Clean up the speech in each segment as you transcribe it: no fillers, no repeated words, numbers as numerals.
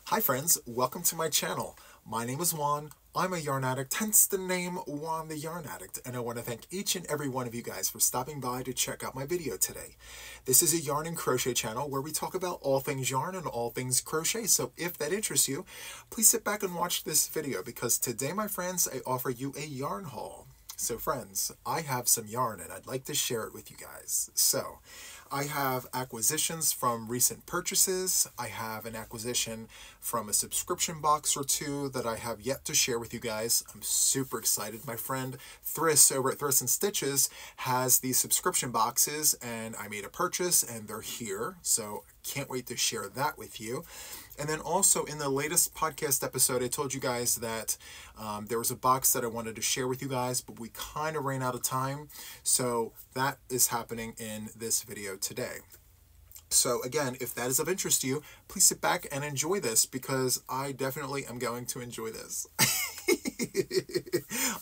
Hi friends, welcome to my channel. My name is Juan. I'm a yarn addict, hence the name Juan the Yarn Addict, and I want to thank each and every one of you guys for stopping by to check out my video today. This is a yarn and crochet channel where we talk about all things yarn and all things crochet, so if that interests you, please sit back and watch this video because today, my friends, I offer you a yarn haul. So friends, I have some yarn and I'd like to share it with you guys. So, I have acquisitions from recent purchases. I have an acquisition from a subscription box or two that I have yet to share with you guys. I'm super excited. My friend Thryss over at Thryss and Stitches has these subscription boxes and I made a purchase and they're here. So can't wait to share that with you. And then also in the latest podcast episode, I told you guys that there was a box that I wanted to share with you guys, but we kind of ran out of time. So that is happening in this video today. So again, if that is of interest to you, please sit back and enjoy this because I definitely am going to enjoy this.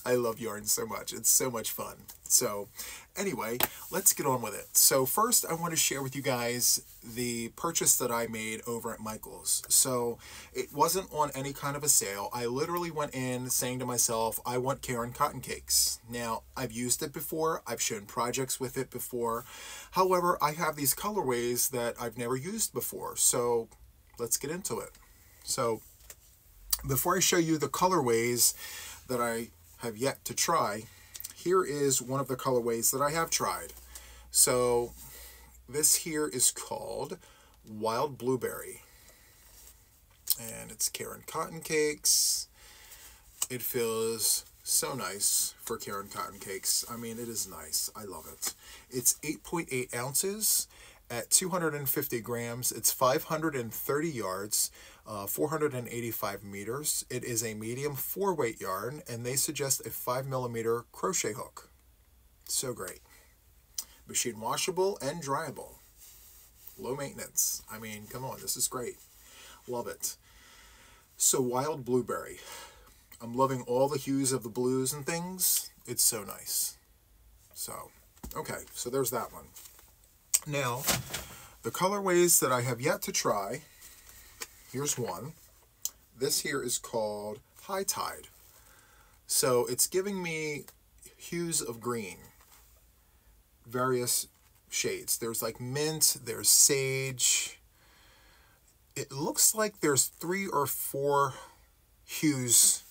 I love yarn so much. It's so much fun. So anyway, let's get on with it. So first I want to share with you guys the purchase that I made over at Michael's. So it wasn't on any kind of a sale. I literally went in saying to myself, I want Caron cotton cakes. Now I've used it before. I've shown projects with it before. However, I have these colorways that I've never used before. So let's get into it. So before I show you the colorways that I have yet to try, here is one of the colorways that I have tried. So this here is called Wild Blueberry. And it's Caron cotton cakes. It feels so nice for Caron cotton cakes. I mean, it is nice. I love it. It's 8.8 ounces at 250 grams. It's 530 yards, 485 meters. It is a medium 4-weight yarn, and they suggest a 5mm crochet hook. So great. Machine washable and dryable. Low maintenance. I mean, come on, this is great. Love it. So Wild Blueberry. I'm loving all the hues of the blues and things. It's so nice. So, okay, so there's that one. Now, the colorways that I have yet to try, here's one. This here is called High Tide. So it's giving me hues of green, various shades. There's like mint, there's sage. It looks like there's 3 or 4 hues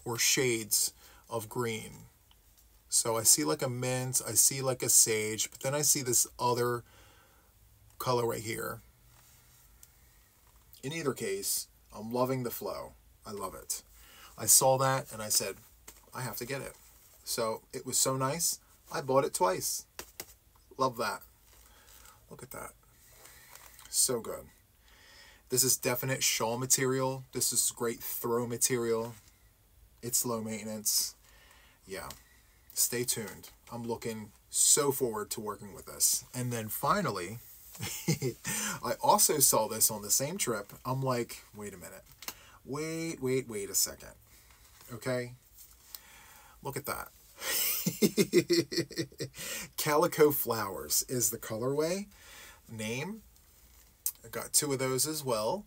or shades of green. So I see like a mint, I see like a sage, but then I see this other color right here. In either case, I'm loving the flow. I love it. I saw that and I said, I have to get it. So it was so nice, I bought it twice. Love that. Look at that. So good. This is definite shawl material. This is great throw material. It's low maintenance. Yeah. Stay tuned. I'm looking so forward to working with this. And then finally, I also saw this on the same trip. I'm like, wait a minute. Wait a second. Okay? Look at that. Calico Flowers is the colorway name. I got 2 of those as well.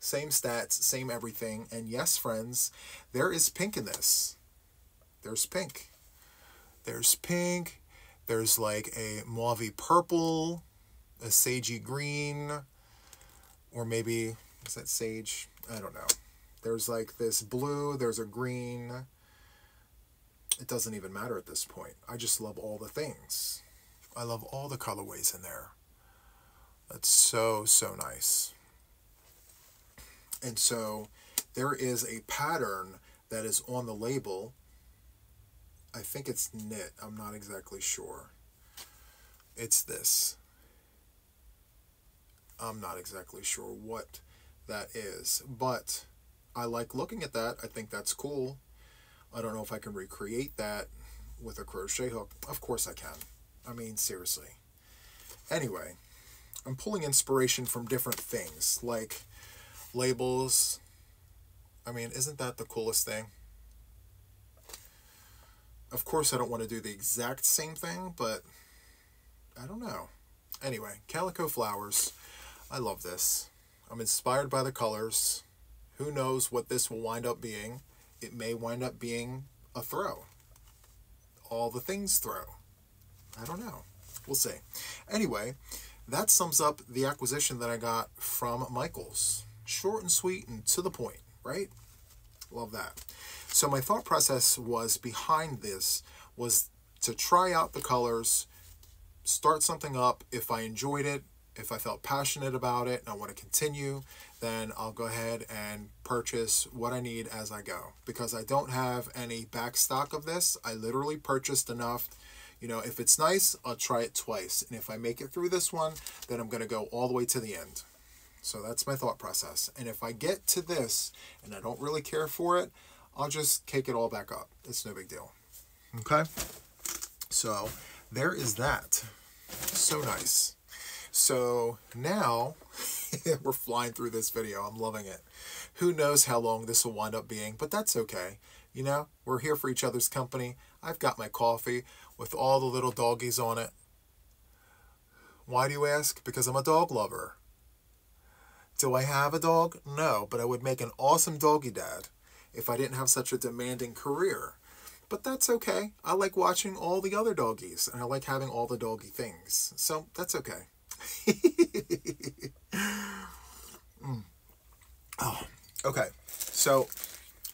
Same stats, same everything. And yes, friends, there is pink in this. There's pink. There's pink. There's like a mauvey purple, a sagey green, or maybe, is that sage? I don't know. There's like this blue, there's a green. It doesn't even matter at this point. I just love all the things. I love all the colorways in there. That's so, so nice. And so there is a pattern that is on the label. I think it's knit. I'm not exactly sure. It's this. I'm not exactly sure what that is, but I like looking at that. I think that's cool. I don't know if I can recreate that with a crochet hook. Of course I can. I mean, seriously. Anyway, I'm pulling inspiration from different things, like labels. I mean, isn't that the coolest thing? Of course, I don't want to do the exact same thing, but I don't know. Anyway, Calico Flowers. I love this. I'm inspired by the colors. Who knows what this will wind up being? It may wind up being a throw. All the things throw. I don't know. We'll see. Anyway, that sums up the acquisition that I got from Michaels. Short and sweet and to the point, right? Love that. So my thought process was behind this was to try out the colors, start something up. If I enjoyed it, if I felt passionate about it and I want to continue, then I'll go ahead and purchase what I need as I go. Because I don't have any back stock of this. I literally purchased enough. You know, if it's nice, I'll try it twice. And if I make it through this one, then I'm going to go all the way to the end. So that's my thought process. And if I get to this and I don't really care for it, I'll just cake it all back up. It's no big deal. Okay? So there is that. So nice. So now we're flying through this video. I'm loving it. Who knows how long this will wind up being, but that's okay. You know, we're here for each other's company. I've got my coffee with all the little doggies on it. Why do you ask? Because I'm a dog lover. Do I have a dog? No, but I would make an awesome doggy dad if I didn't have such a demanding career. But that's okay. I like watching all the other doggies, and I like having all the doggy things. So that's okay. Oh, okay. So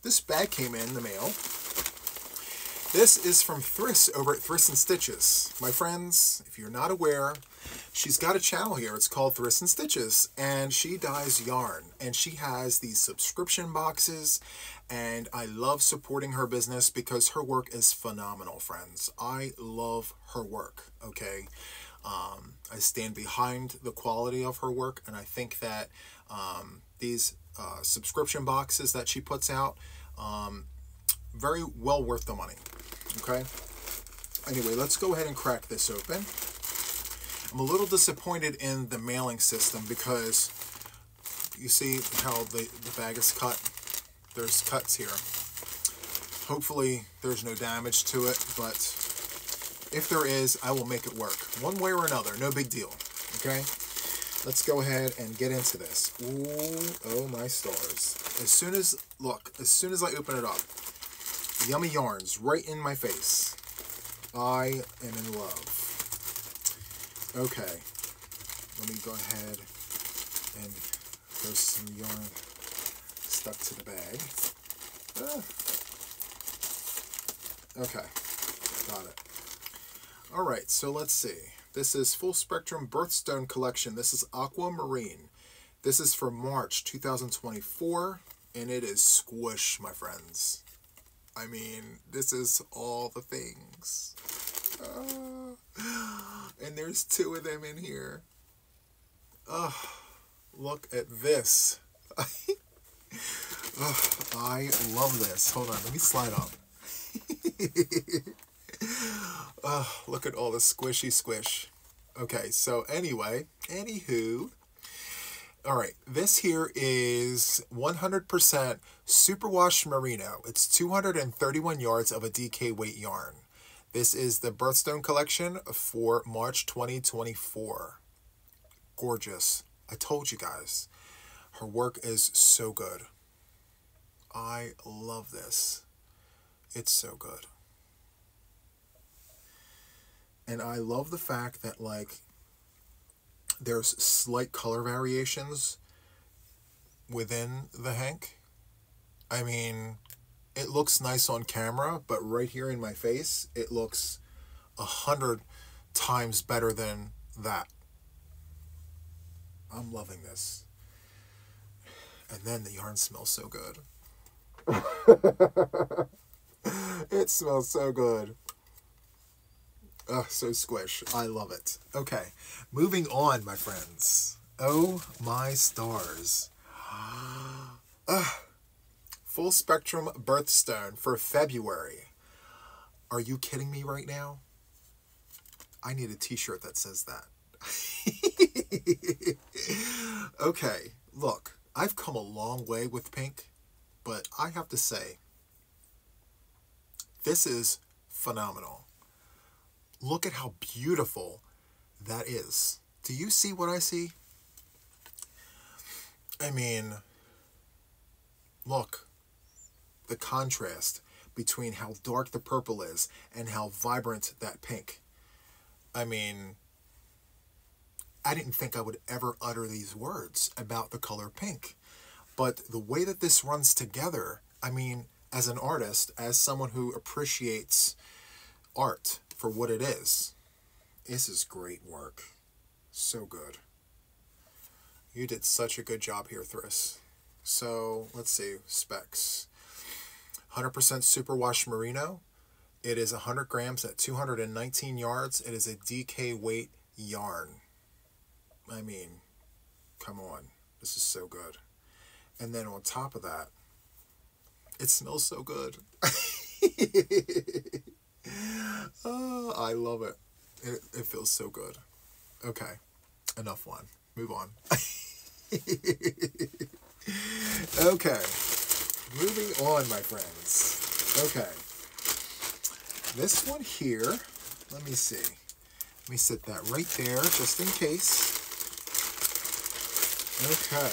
this bag came in the mail. This is from Thryss over at Thryss and Stitches. My friends, if you're not aware, she's got a channel here. It's called Thryss and Stitches, and she dyes yarn, and she has these subscription boxes, and I love supporting her business because her work is phenomenal, friends. I love her work, okay? I stand behind the quality of her work, and I think that these subscription boxes that she puts out, very well worth the money, okay? Anyway, let's go ahead and crack this open. I'm a little disappointed in the mailing system because you see how the bag is cut. There's cuts here. Hopefully there's no damage to it, but if there is, I will make it work. One way or another, no big deal, okay? Let's go ahead and get into this. Ooh, oh my stars. As soon as I open it up, yummy yarns right in my face. I am in love. Okay, let me go ahead and there's some yarn stuck to the bag. Okay, got it. All right, so let's see. This is Full Spectrum Birthstone Collection. This is Aquamarine. This is for March 2024, and it is squish, my friends. I mean, this is all the things. And there's 2 of them in here. Look at this. I love this. Hold on, let me slide up. Look at all the squishy squish. Okay, so anyway, anywho. All right, this here is 100% superwash merino. It's 231 yards of a DK weight yarn. This is the Birthstone collection for March 2024. Gorgeous. I told you guys. Her work is so good. I love this. It's so good. And I love the fact that, like, there's slight color variations within the hank. I mean, it looks nice on camera, but right here in my face, it looks 100 times better than that. I'm loving this. And then the yarn smells so good. It smells so good. Oh, so squish. I love it. Okay, moving on, my friends. Oh, my stars. Full Spectrum Birthstone for February. Are you kidding me right now? I need a t-shirt that says that. Okay, look, I've come a long way with pink, but I have to say, this is phenomenal. Look at how beautiful that is. Do you see what I see? I mean, Look, the contrast between how dark the purple is and how vibrant that pink. I mean, I didn't think I would ever utter these words about the color pink. But the way that this runs together, I mean, as an artist, as someone who appreciates art for what it is, this is great work. So good. You did such a good job here, Thryss. So, let's see, specs. 100% superwash merino. It is 100 grams at 219 yards. It is a DK weight yarn. I mean, come on. This is so good. And then on top of that, it smells so good. Oh, I love it. It feels so good. Okay, enough one. Move on. Okay, moving on, my friends. Okay, this one here, let me see. Let me set that right there, just in case. Okay.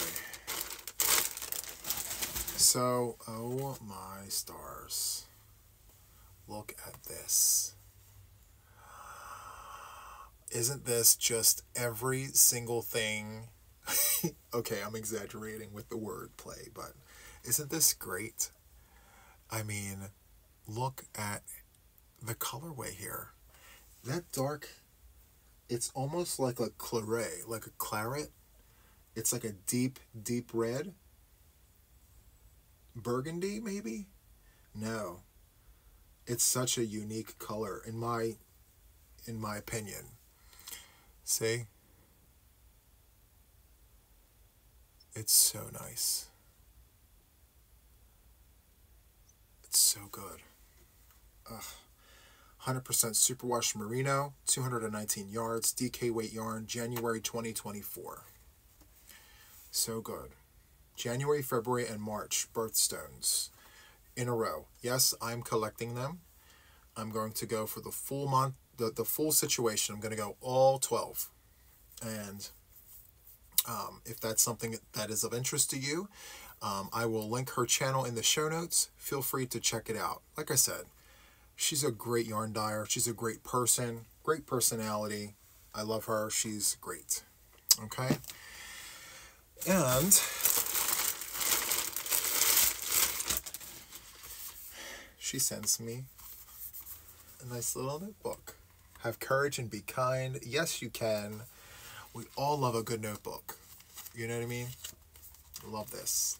So, oh my stars. Look at this. Isn't this just every single thing? Okay, I'm exaggerating with the wordplay, but isn't this great? I mean, look at the colorway here. That dark, it's almost like a claret, like a claret. It's like a deep, deep red. Burgundy, maybe? No. It's such a unique color in my opinion. See? It's so nice. It's so good. Ugh. 100% superwash merino, 219 yards, DK weight yarn, January 2024. So good. January, February, and March birthstones in a row. Yes, I'm collecting them. I'm going to go for the full month, the full situation. I'm going to go all 12. And if that's something that is of interest to you, I will link her channel in the show notes. Feel free to check it out. Like I said, she's a great yarn dyer. She's a great person, great personality. I love her. She's great. Okay. And she sends me a nice little notebook. Have courage and be kind. Yes, you can. We all love a good notebook. You know what I mean? Love this.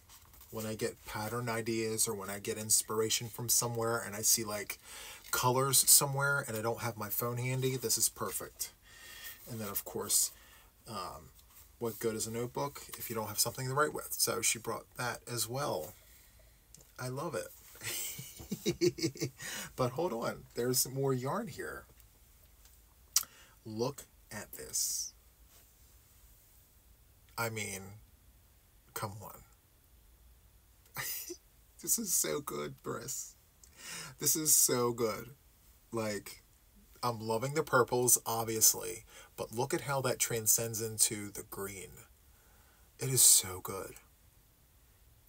When I get pattern ideas or when I get inspiration from somewhere and I see like colors somewhere and I don't have my phone handy, this is perfect. And then of course, what good is a notebook if you don't have something to write with? So she brought that as well. I love it. But hold on, there's more yarn here. Look at this. I mean, come on. This is so good, Thryss. This is so good. Like, I'm loving the purples, obviously, but look at how that transcends into the green. It is so good.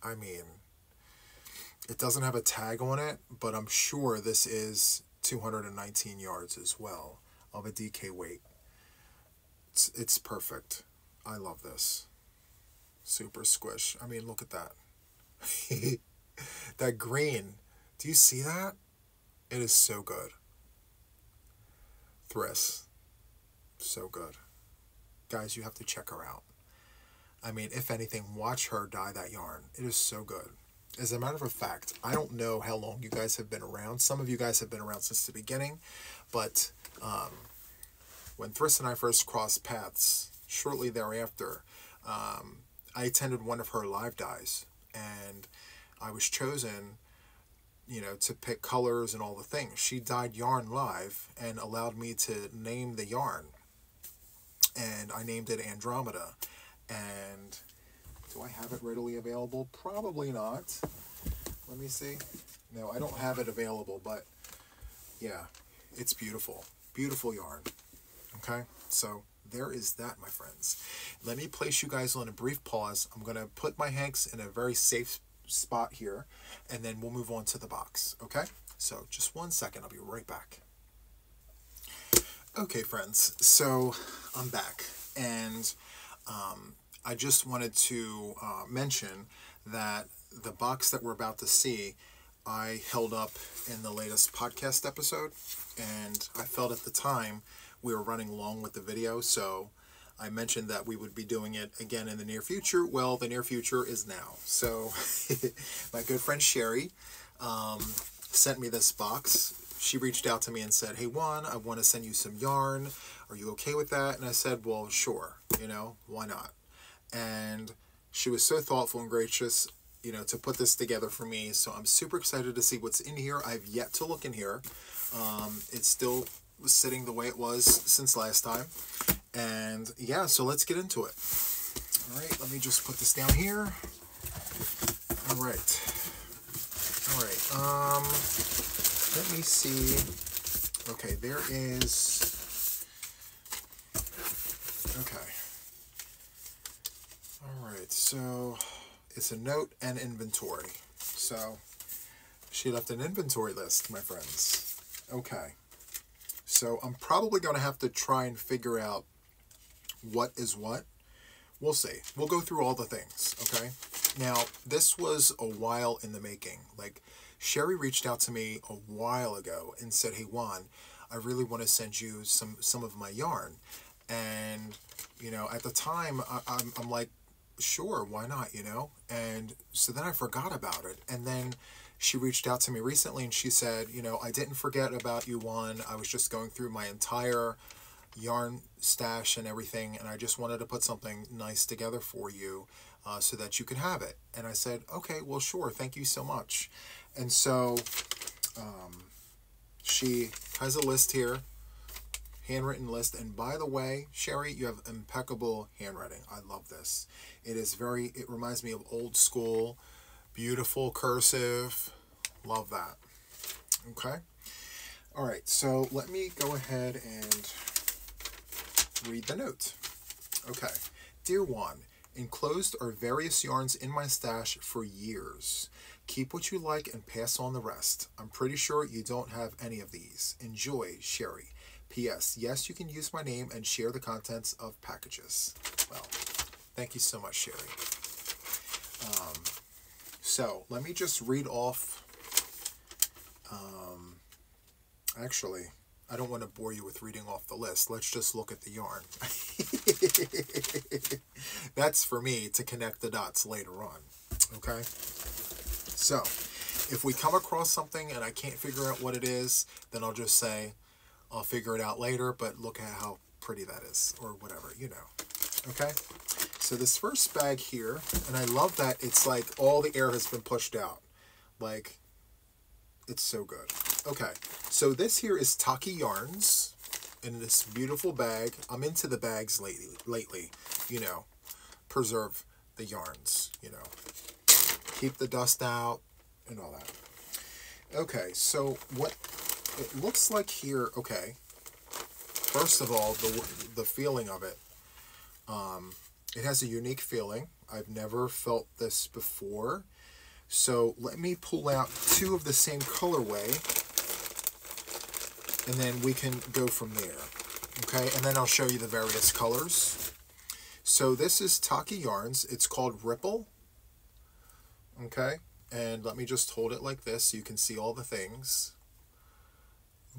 I mean, it doesn't have a tag on it, but I'm sure this is 219 yards as well of a DK weight. It's perfect. I love this. Super squish. I mean, look at that. That green. Do you see that? It is so good. Thryss. So good. Guys, you have to check her out. I mean, if anything, watch her dye that yarn. It is so good. As a matter of fact, I don't know how long you guys have been around. Some of you guys have been around since the beginning, but when Thryss and I first crossed paths, shortly thereafter, I attended one of her live dyes, and I was chosen, you know, to pick colors and all the things. She dyed yarn live and allowed me to name the yarn, and I named it Andromeda. And do I have it readily available? Probably not. Let me see. No, I don't have it available, but yeah, it's beautiful. Beautiful yarn. Okay, so there is that, my friends. Let me place you guys on a brief pause. I'm going to put my hanks in a very safe spot here, and then we'll move on to the box, okay? So just 1 second, I'll be right back. Okay, friends, so I'm back, and I just wanted to mention that the box that we're about to see, I held up in the latest podcast episode, and I felt at the time we were running long with the video, so I mentioned that we would be doing it again in the near future. Well, the near future is now. So my good friend Sherry sent me this box. She reached out to me and said, "Hey Juan, I want to send you some yarn. Are you okay with that?" And I said, "Well, sure, why not?" And she was so thoughtful and gracious, to put this together for me. So I'm super excited to see what's in here. I've yet to look in here. It's still sitting the way it was since last time. And yeah, so let's get into it. All right, let me just put this down here. All right. Let me see. Okay, there is. Okay. All right, so it's a note and inventory. So she left an inventory list, my friends. Okay. So I'm probably going to have to try and figure out what is what. We'll see. We'll go through all the things, okay? Now, this was a while in the making. Like, Sherry reached out to me a while ago and said, "Hey, Juan, I really want to send you some of my yarn." And, at the time, I'm like, sure, why not, And so then I forgot about it. And then she reached out to me recently and she said, "I didn't forget about you, Juan. I was just going through my entire yarn stash and everything, and I just wanted to put something nice together for you so that you could have it." And I said, "Okay, well, sure. Thank you so much." And so she has a list here, handwritten list. And by the way, Sherry, you have impeccable handwriting. I love this. It reminds me of old school, beautiful cursive. Love that. Okay. All right. So let me go ahead and read the note. Okay. "Dear Juan, enclosed are various yarns in my stash for years. Keep what you like and pass on the rest. I'm pretty sure you don't have any of these. Enjoy, Sherry. P.S. Yes, you can use my name and share the contents of packages." Well, thank you so much, Sherry. So let me just read off. Actually, I don't want to bore you with reading off the list. Let's just look at the yarn. That's for me to connect the dots later on. Okay? So, if we come across something and I can't figure out what it is, then I'll just say, I'll figure it out later, but look at how pretty that is, or whatever, Okay? So this first bag here, and I love that it's like all the air has been pushed out. Like, it's so good. Okay, so this here is Taki Yarns in this beautiful bag. I'm into the bags lately, preserve the yarns, keep the dust out and all that. Okay, so what it looks like here, okay, first of all, the feeling of it, it has a unique feeling. I've never felt this before. So let me pull out two of the same colorway, and then we can go from there. Okay, and then I'll show you the various colors. So this is Taki Yarns. It's called Ripple. Okay, and let me just hold it like this so you can see all the things.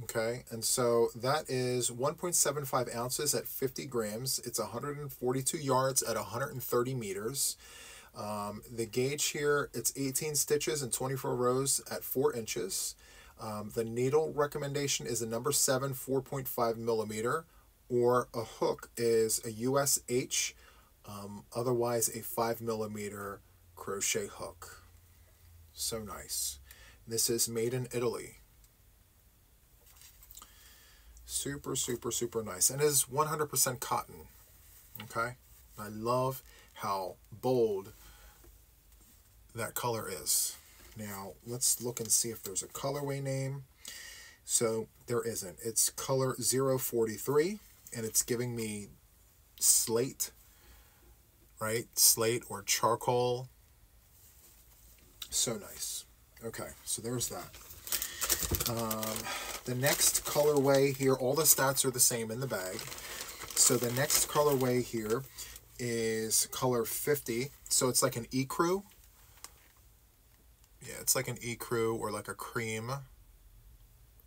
Okay, and so that is 1.75 ounces at 50 grams. It's 142 yards at 130 meters. The gauge here, it's 18 stitches and 24 rows at 4 inches. The needle recommendation is a number 7 4.5 millimeter, or a hook is a USH, otherwise a 5 millimeter crochet hook. So nice. This is made in Italy. Super, super, super nice. And it is 100% cotton. Okay? I love how bold that color is. Now, let's look and see if there's a colorway name. So, there isn't. It's color 043, and it's giving me slate, right? Slate or charcoal. So nice. Okay, so there's that. The next colorway here, all the stats are the same in the bag. So the next colorway here is color 50. So it's like an ecru. Yeah, it's like an ecru or like a cream.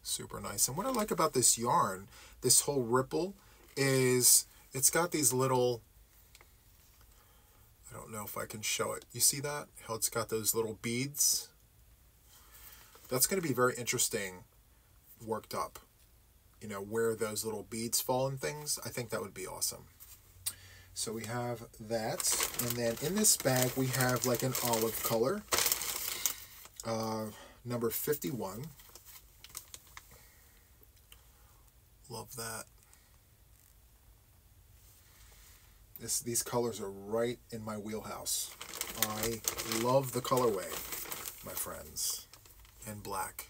Super nice. And what I like about this yarn, this whole ripple, is it's got these little, I don't know if I can show it. You see that? How it's got those little beads? That's going to be very interesting worked up. You know, where those little beads fall and things. I think that would be awesome. So we have that. And then in this bag, we have like an olive color. Number 51. Love that. These colors are right in my wheelhouse. I love the colorway, my friends. And black.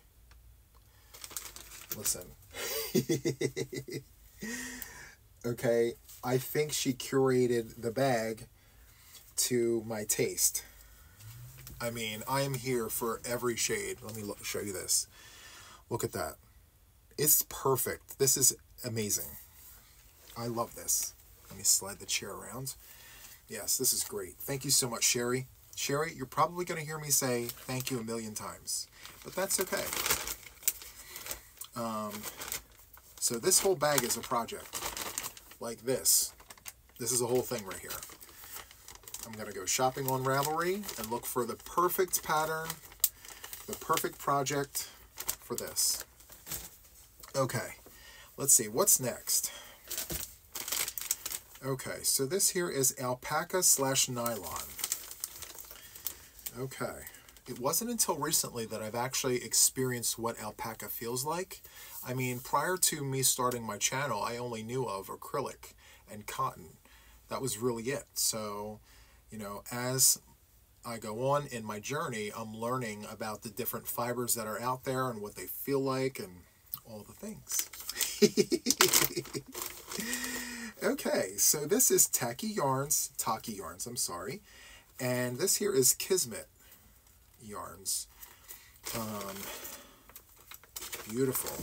Listen. Okay, I think she curated the bag to my taste. I mean, I am here for every shade. Let me show you this. Look at that. It's perfect. This is amazing. I love this. Let me slide the chair around. Yes, this is great. Thank you so much, Sherry. Sherry, you're probably going to hear me say thank you a million times, but that's okay. So this whole bag is a project. Like this. This is a whole thing right here. I'm going to go shopping on Ravelry and look for the perfect pattern, the perfect project for this. Okay, let's see, what's next? Okay, so this here is alpaca / nylon. Okay, it wasn't until recently that I've actually experienced what alpaca feels like. I mean, prior to me starting my channel, I only knew of acrylic and cotton. That was really it. So, you know, as I go on in my journey, I'm learning about the different fibers that are out there and what they feel like and all the things. Okay, so this is Taki Yarns, I'm sorry. And this here is Kismet Yarns. Beautiful.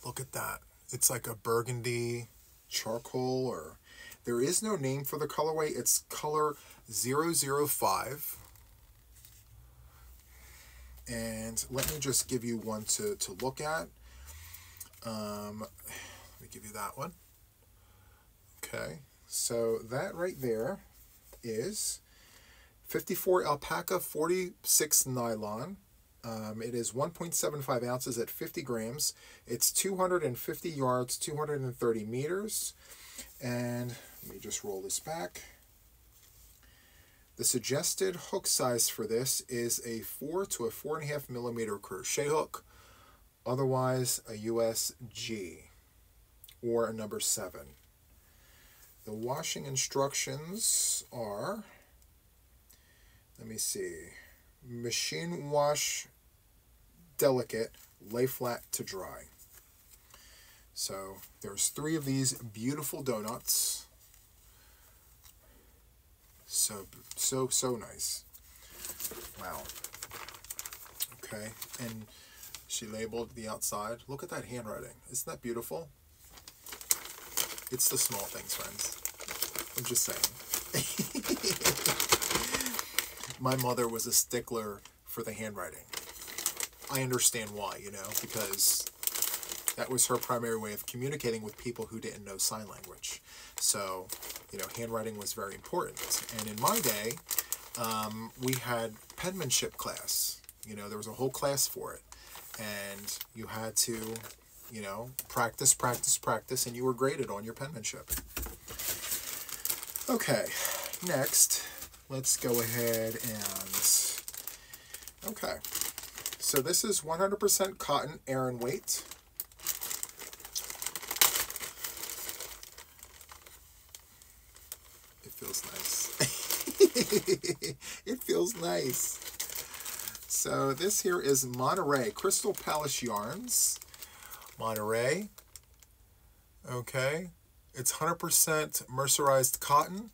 Look at that. It's like a burgundy charcoal, or there is no name for the colorway. It's color 005. And let me just give you one to look at. Let me give you that one. Okay, so that right there is 54 alpaca, 46 nylon. It is 1.75 ounces at 50 grams. It's 250 yards, 230 meters. And let me just roll this back. The suggested hook size for this is a 4 to a 4.5 millimeter crochet hook, otherwise a USG or a number 7. The washing instructions are, let me see, machine wash delicate, lay flat to dry. So there's 3 of these beautiful donuts. So nice. Wow. Okay, and she labeled the outside. Look at that handwriting. Isn't that beautiful? It's the small things, friends. I'm just saying. My mother was a stickler for the handwriting. I understand why, you know, because that was her primary way of communicating with people who didn't know sign language. So, you know, handwriting was very important. And in my day, we had penmanship class. You know, there was a whole class for it. And you had to, you know, practice, and you were graded on your penmanship. Okay, next, let's go ahead and, okay. So this is 100% cotton, Aran weight. It feels nice. It feels nice. So this here is Monterey Crystal Palace Yarns. Monterey. Okay. It's 100% mercerized cotton.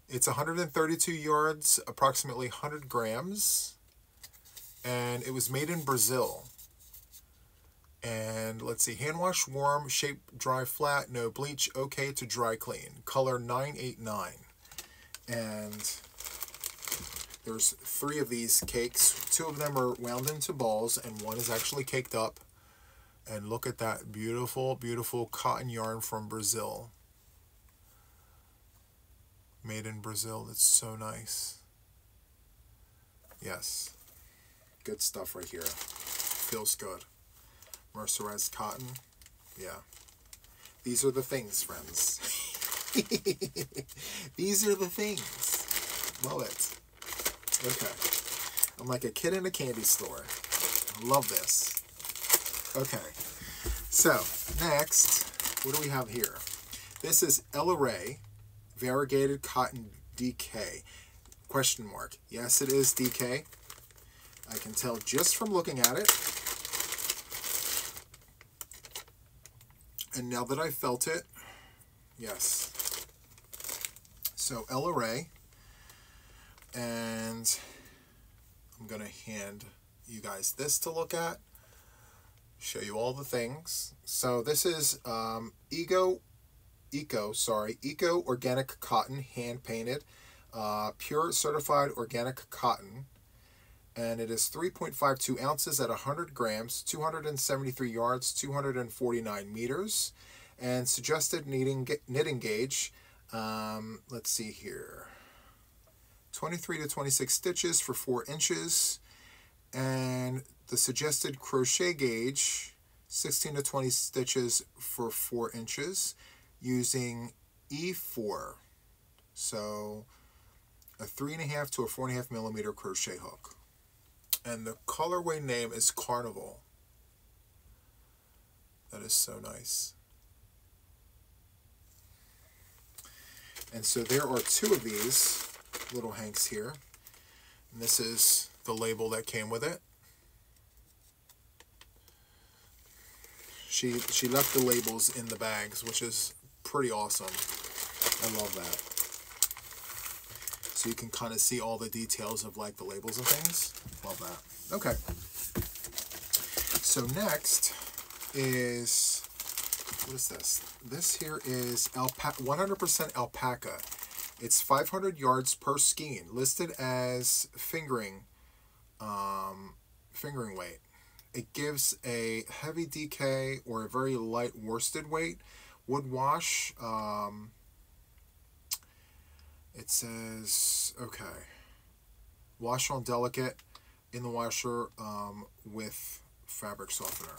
It's 132 yards, approximately 100 grams, and it was made in Brazil. And let's see, hand wash, warm, shape, dry, flat, no bleach, okay to dry clean. Color 989. And there's 3 of these cakes. 2 of them are wound into balls, and 1 is actually caked up. And look at that beautiful, beautiful cotton yarn from Brazil. Made in Brazil. That's so nice. Yes. Good stuff right here. Feels good. Mercerized cotton. Yeah. These are the things, friends. These are the things. Love it. Okay. I'm like a kid in a candy store. I love this. Okay. So, next, what do we have here? This is Ella Ray Variegated Cotton DK. Question mark. Yes, it is DK. I can tell just from looking at it. And now that I felt it, yes. So Ella Ray, and I'm going to hand you guys this to look at, show you all the things. So this is Eco Organic Cotton, hand painted, pure certified organic cotton. And it is 3.52 ounces at 100 grams, 273 yards, 249 meters. And suggested knitting gauge, let's see here, 23 to 26 stitches for 4 inches. And the suggested crochet gauge, 16 to 20 stitches for 4 inches, using E4. So a 3.5 to a 4.5 millimeter crochet hook. And the colorway name is Carnival. That is so nice. And so there are 2 of these little hanks here. And this is the label that came with it. She left the labels in the bags, which is pretty awesome. I love that. So you can kind of see all the details of like the labels and things. Love that. Okay. So next is, what is this? This here is 100% alpaca. It's 500 yards per skein, listed as fingering weight. It gives a heavy DK or a very light worsted weight. Wood wash, it says, okay, wash on delicate in the washer with fabric softener.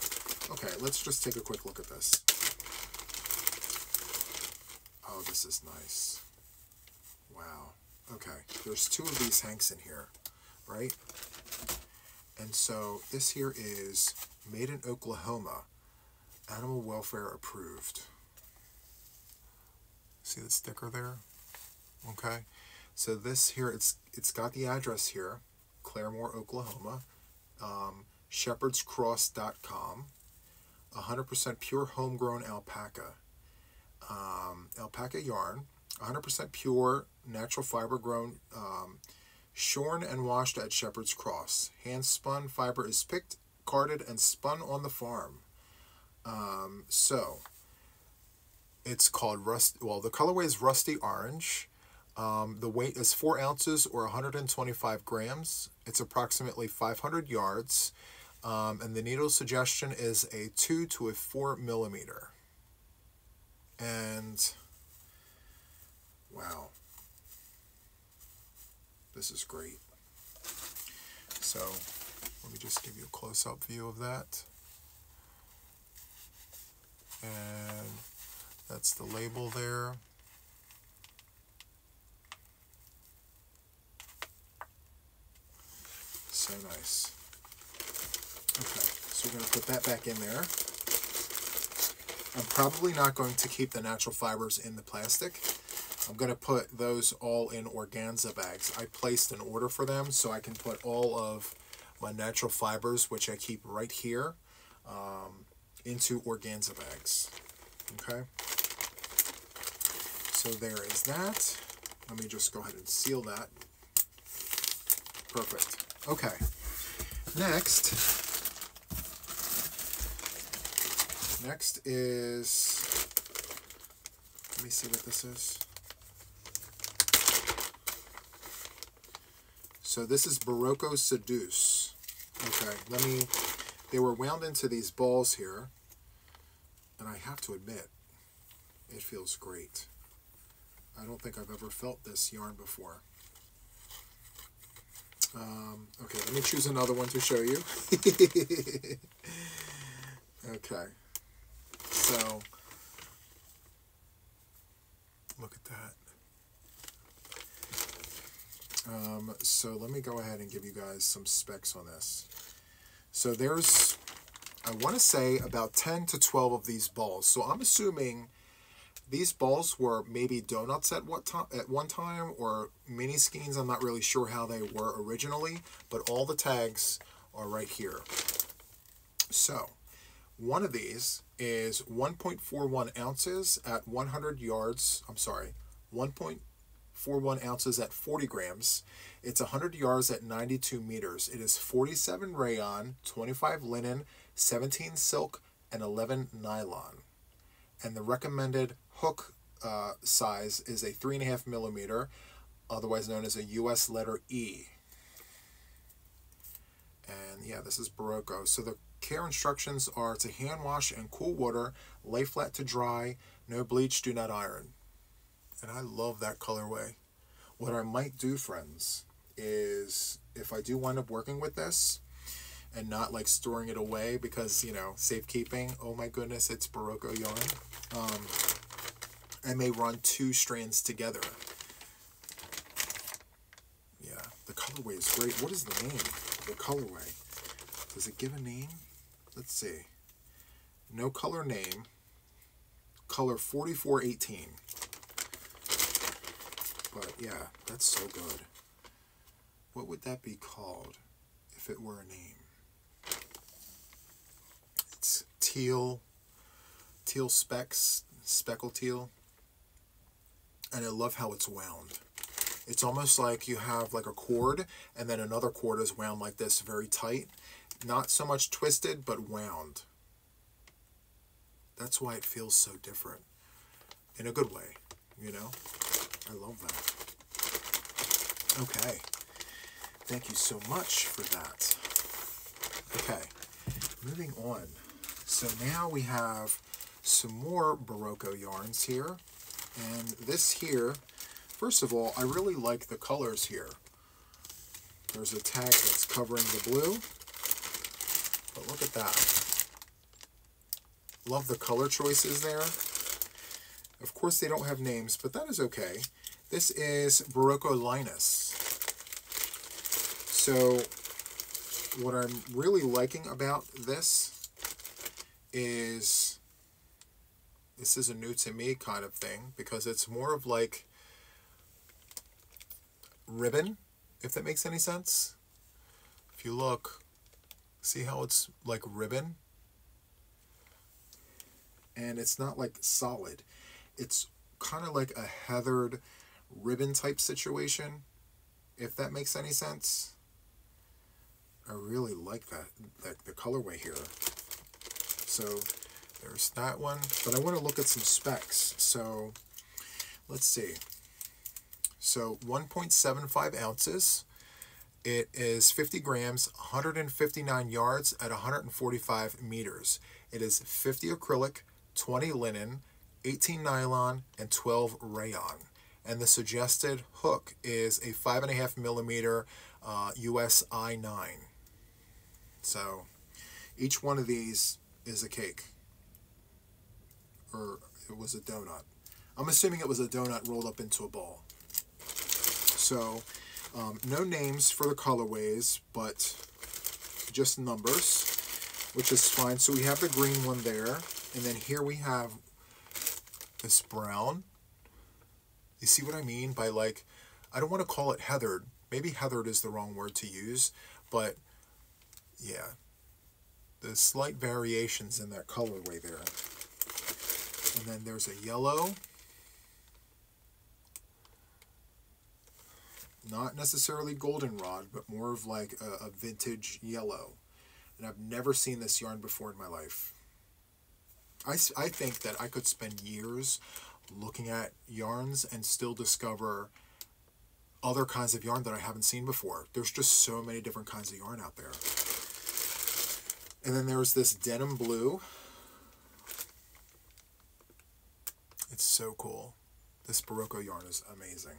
Okay, let's just take a quick look at this. Oh, this is nice. Wow. Okay, there's 2 of these hanks in here, right? And so this here is made in Oklahoma, animal welfare approved. See the sticker there? Okay, so this here, it's got the address here, Claremore, Oklahoma, shepherdscross.com, 100% pure homegrown alpaca, alpaca yarn, 100% pure natural fiber grown, shorn and washed at Shepherd's Cross. Hand spun fiber is picked, carded, and spun on the farm. So it's called the colorway is rusty orange. The weight is 4 ounces or 125 grams. It's approximately 500 yards. And the needle suggestion is a 2 to a 4 millimeter. And wow, this is great. So let me just give you a close-up view of that. And that's the label there. So nice. Okay, so we're going to put that back in there. I'm probably not going to keep the natural fibers in the plastic. I'm going to put those all in organza bags. I placed an order for them so I can put all of my natural fibers, which I keep right here, into organza bags. Okay? So there is that. Let me just go ahead and seal that. Perfect. Okay. Next is, let me see what this is. So this is Barocco Seduce. Okay, they were wound into these balls here, and I have to admit, it feels great. I don't think I've ever felt this yarn before. Okay, let me choose another one to show you. Okay, so look at that. So let me go ahead and give you guys some specs on this. So there's, I want to say, about 10 to 12 of these balls. So I'm assuming these balls were maybe donuts at one time, or mini skeins. I'm not really sure how they were originally, but all the tags are right here. So one of these is 1.41 ounces at 100 yards. I'm sorry, 1.41 ounces at 40 grams. It's 100 yards at 92 meters. It is 47 rayon, 25 linen, 17 silk, and 11 nylon. And the recommended hook size is a 3.5 millimeter, otherwise known as a US letter E. And yeah, this is Barocco. So the care instructions are to hand wash in cool water, lay flat to dry, no bleach, do not iron. And I love that colorway. What I might do, friends, is if I do wind up working with this and not like storing it away because, you know, safekeeping, oh my goodness, it's Barocco yarn, I may run 2 strands together. Yeah, the colorway is great. What is the name of the colorway? Does it give a name? Let's see. No color name. Color 4418. But yeah, that's so good. What would that be called if it were a name? It's teal speckle teal. And I love how it's wound. It's almost like you have like a cord, and then another cord is wound like this, very tight. Not so much twisted, but wound. That's why it feels so different. In a good way, you know? I love that. Okay. Thank you so much for that. Okay. Moving on. So now we have some more Barocco yarns here. And this here, first of all, I really like the colors here. There's a tag that's covering the blue. But look at that. Love the color choices there. Of course, they don't have names, but that is okay. This is Barocco Linus. So what I'm really liking about this is a new to me kind of thing, because it's more of like ribbon, if that makes any sense. If you look, see how it's like ribbon? And it's not like solid. It's kind of like a heathered ribbon type situation, if that makes any sense. I really like that, the colorway here. So there's that one, but I want to look at some specs. So let's see. So 1.75 ounces. It is 50 grams, 159 yards at 145 meters. It is 50 acrylic, 20 linen, 18 nylon, and 12 rayon. And the suggested hook is a 5.5 millimeter US I9. So each one of these is a cake. Or it was a donut. I'm assuming it was a donut rolled up into a ball. So no names for the colorways, but just numbers, which is fine. So we have the green one there, and then here we have this brown. You see what I mean by, like, I don't want to call it heathered. Maybe heathered is the wrong word to use, but yeah, the slight variations in that colorway there. And then there's a yellow. Not necessarily goldenrod, but more of like a vintage yellow. And I've never seen this yarn before in my life. I think that I could spend years looking at yarns and still discover other kinds of yarn that I haven't seen before. There's just so many different kinds of yarn out there. And then there's this denim blue. It's so cool. This Barocco yarn is amazing.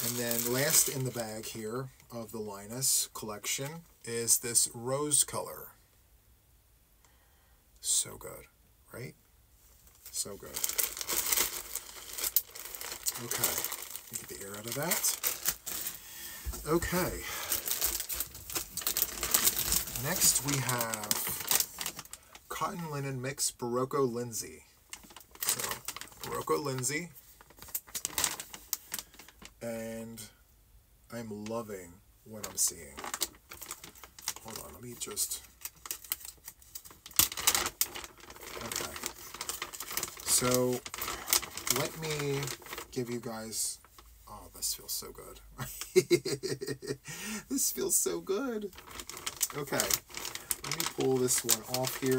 And then last in the bag here of the Linus collection is this rose color. So good, right? So good. Okay, let me get the air out of that. Okay. Next we have Cotton Linen Mix Barocco Lindsay. So, Barocco Lindsay. And I'm loving what I'm seeing. Hold on, let me just... Okay. So, let me give you guys... Oh, this feels so good. This feels so good. Okay. Let me pull this one off here.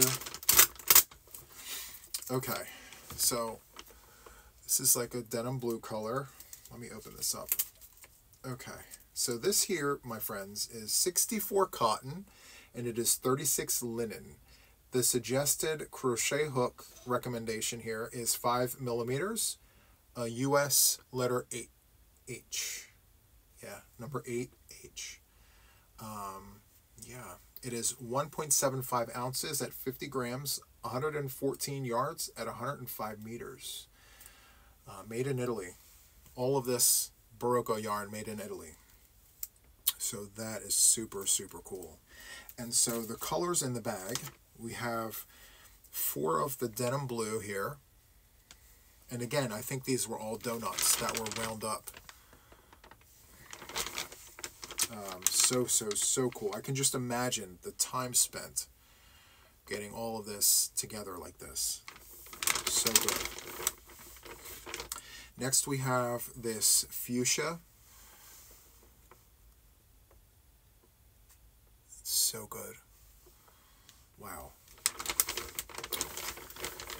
Okay. So, this is like a denim blue color. Let me open this up. Okay, so this here, my friends, is 64 cotton, and it is 36 linen. The suggested crochet hook recommendation here is 5 millimeters, a US letter 8H. Yeah, number 8H. Yeah, it is 1.75 ounces at 50 grams, 114 yards at 105 meters. Made in Italy. All of this Barocco yarn made in Italy. So that is super, super cool. And so the colors in the bag, we have 4 of the denim blue here. And again, I think these were all donuts that were wound up. So cool. I can just imagine the time spent getting all of this together like this. So good. Next we have this fuchsia. It's so good. Wow.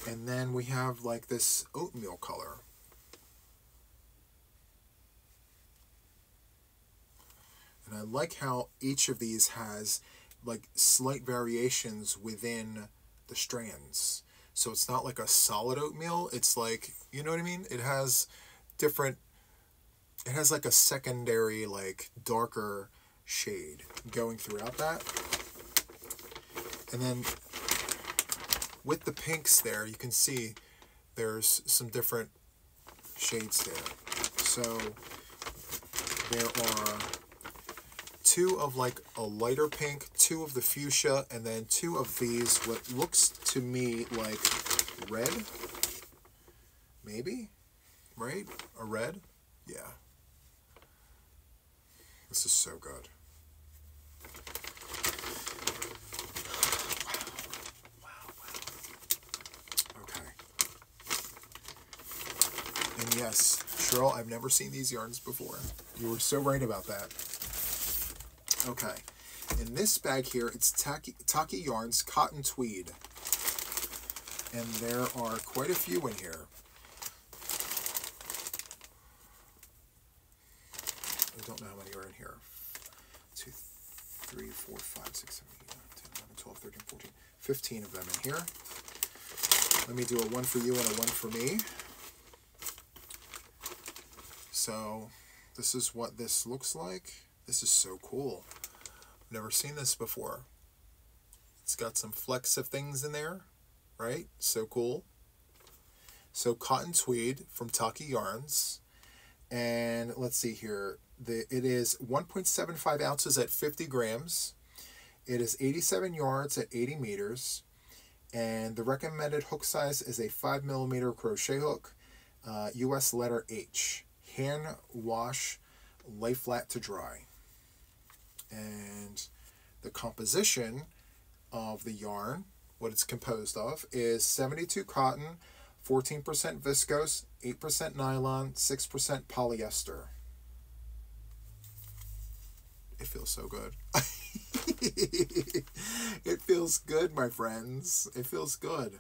And then we have like this oatmeal color. And I like how each of these has like slight variations within the strands. So it's not like a solid oatmeal. It's like, you know what I mean? It has different, it has like a secondary, like darker shade going throughout that. And then with the pinks there, you can see there's some different shades there. So there are 2 of like a lighter pink, 2 of the fuchsia, and then 2 of these, what looks to me like red, maybe, right? A red? Yeah. This is so good. Wow. Okay. And yes, Cheryl, I've never seen these yarns before. You were so right about that. Okay, in this bag here, it's Taki Yarns Cotton Tweed. And there are quite a few in here. I don't know how many are in here. 2, 3, 4, 5, 6, 7, 8, 9, 10, 11, 12, 13, 14, 15 of them in here. Let me do a one for you and a one for me. So this is what this looks like. This is so cool. I've never seen this before. It's got some flecks of things in there, right? So cool. So cotton tweed from Taki Yarns. And let's see here. It is 1.75 ounces at 50 grams. It is 87 yards at 80 meters. And the recommended hook size is a 5 millimeter crochet hook, US letter H. Hand wash, lay flat to dry. And the composition of the yarn, what it's composed of, is 72 cotton, 14% viscose, 8% nylon, 6% polyester. feels so good. It feels good, my friends. It feels good.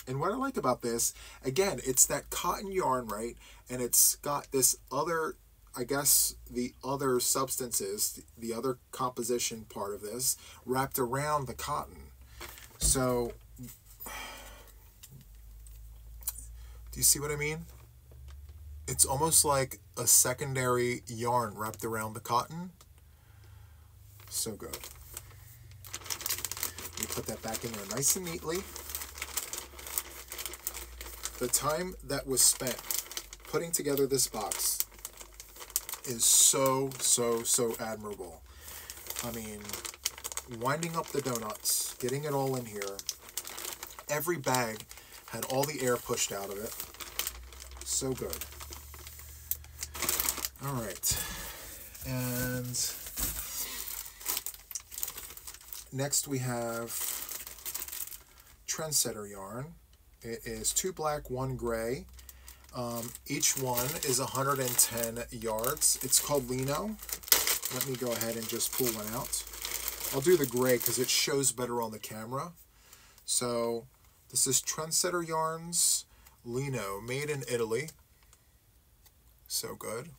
And what I like about this, again, it's that cotton yarn, right? And it's got this other, I guess, the other substances, the other composition part of this, wrapped around the cotton. So, do you see what I mean? It's almost like a secondary yarn wrapped around the cotton. So good. We put that back in there nice and neatly. The time that was spent putting together this box is so admirable. I mean, winding up the donuts, getting it all in here. Every bag had all the air pushed out of it. So good. All right. And next we have Trendsetter yarn. It is 2 black, 1 gray. Each one is 110 yards. It's called Lino. Let me go ahead and just pull one out. I'll do the gray because it shows better on the camera. So this is Trendsetter Yarns Lino, made in Italy. So good.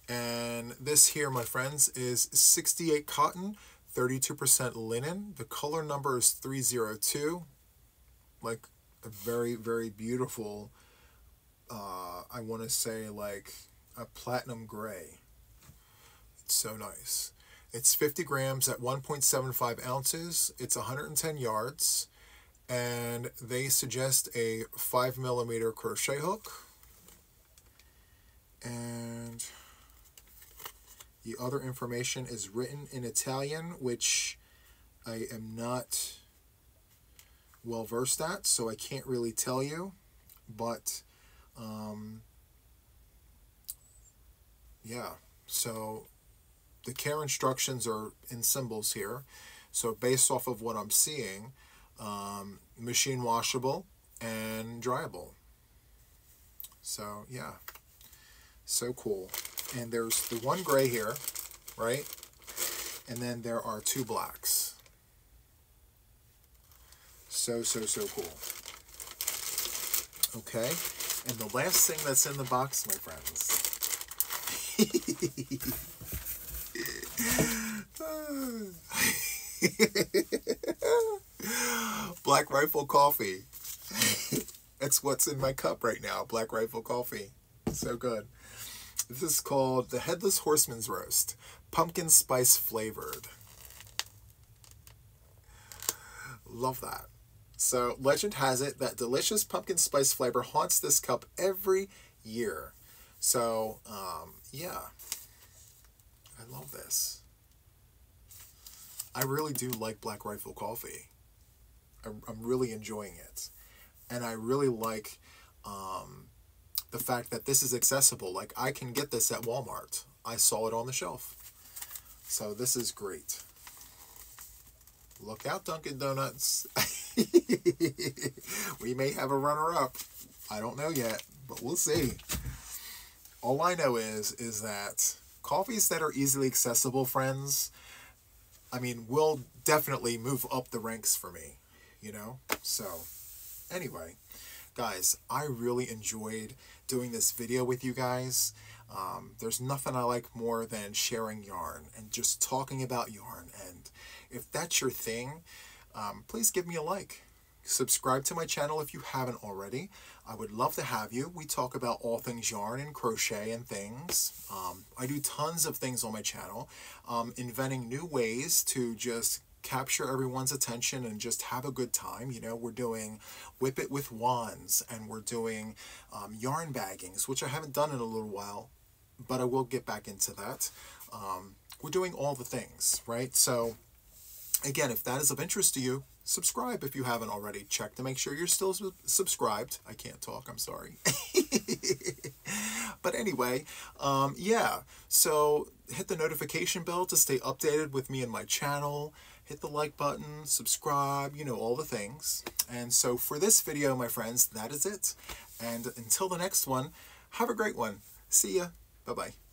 And this here, my friends, is 68 cotton, 32% linen. The color number is 302. Like a very beautiful, I want to say like a platinum gray. It's so nice. It's 50 grams at 1.75 ounces. It's 110 yards. And they suggest a 5mm crochet hook. And the other information is written in Italian, which I am not well versed at, so I can't really tell you, but yeah, so the care instructions are in symbols here. So based off of what I'm seeing, machine washable and dryable. So yeah, so cool. And there's the 1 gray here, right? And then there are 2 blacks. So cool. Okay, and the last thing that's in the box, my friends. Black Rifle coffee. That's what's in my cup right now, Black Rifle coffee. So good. This is called the Headless Horseman's Roast, pumpkin spice flavored. Love that. So legend has it that delicious pumpkin spice flavor haunts this cup every year. So yeah, I love this. I really do like Black Rifle coffee. I'm really enjoying it. And I really like the fact that this is accessible. Like, I can get this at Walmart. I saw it on the shelf. So this is great. Look out, Dunkin' Donuts. We may have a runner-up. I don't know yet, but we'll see. All I know is that coffees that are easily accessible, friends, I mean, will definitely move up the ranks for me, you know? So, anyway, guys, I really enjoyed doing this video with you guys. There's nothing I like more than sharing yarn and just talking about yarn. And if that's your thing, please give me a like. Subscribe to my channel if you haven't already. I would love to have you. We talk about all things yarn and crochet and things. I do tons of things on my channel, inventing new ways to just capture everyone's attention and just have a good time. You know, we're doing whip it with wands, and we're doing yarn baggings, which I haven't done in a little while, but I will get back into that. We're doing all the things, right? So again, if that is of interest to you, subscribe if you haven't already. Check to make sure you're still subscribed. I can't talk, I'm sorry. But anyway, yeah, so hit the notification bell to stay updated with me and my channel. Hit the like button, subscribe, you know, all the things. And so for this video, my friends, that is it. And until the next one, have a great one. See ya. Bye-bye.